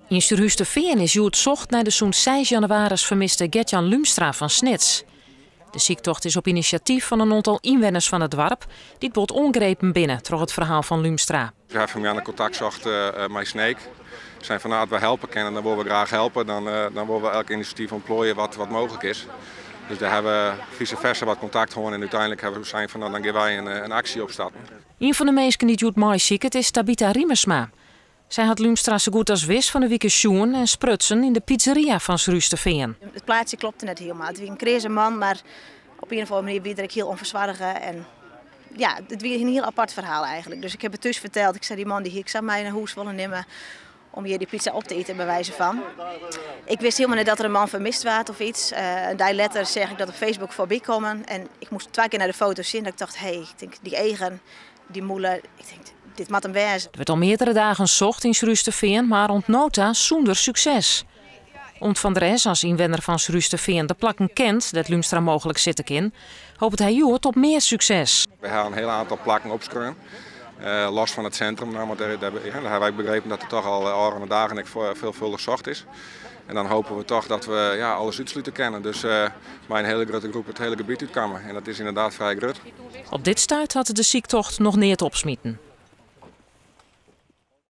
In Sjoerd-Veen is Joert zocht naar de zo'n 6 januari vermiste Gert-Jan Lumstra van Snits. De ziektocht is op initiatief van een aantal inwoners van het dorp die het bot ongrepen binnen, troch het verhaal van Lumstra. We hebben hem aan de contact zocht met Sneek. We zijn vanuit we helpen kennen, dan willen we graag helpen. Dan willen we elk initiatief ontplooien wat mogelijk is. Dus daar hebben we vice versa wat contact gehad en uiteindelijk hebben we zijn van dan gaan wij een actie opstarten. Een van de meesten die Joert mooi ziek is Tabitha Riemersma. Zij had Lumstra zo goed als wist van de week sjoen en sprutsen in de pizzeria van Sjoerd-Veen. Het plaatje klopte net helemaal. Het was een crazy man, maar op een of andere manier werd ik heel onverzwargen. En ja, het was een heel apart verhaal eigenlijk. Dus ik heb het dus verteld. Ik zei die man die ik zou mij naar huis willen nemen om hier die pizza op te eten bij wijze van. Ik wist helemaal niet dat er een man vermist was of iets. Een dag later zeg ik dat op Facebook voorbij komen. En ik moest 2 keer naar de foto's zien. Dat ik dacht, ik denk die eigen, die moeder, ik denk, dit moet hem wezen. Er werd al meerdere dagen zocht in Sjoerd-Veen, maar ontnota zonder succes. Ont van der Es, als inwoner van Sjoerd-Veen, de plakken kent dat Lumstra mogelijk zitten in, hoopt hij Joert op meer succes. We hebben een heel aantal plakken opgeschreven. Los van het centrum, maar daar hebben wij begrepen dat er toch al andere dagen veelvuldig zocht is. En dan hopen we toch dat we alles uitsluiten kennen. Dus bij een hele grote groep het hele gebied uitkomen. En dat is inderdaad vrij groot. Op dit stuit had de ziektocht nog niet opsmieten.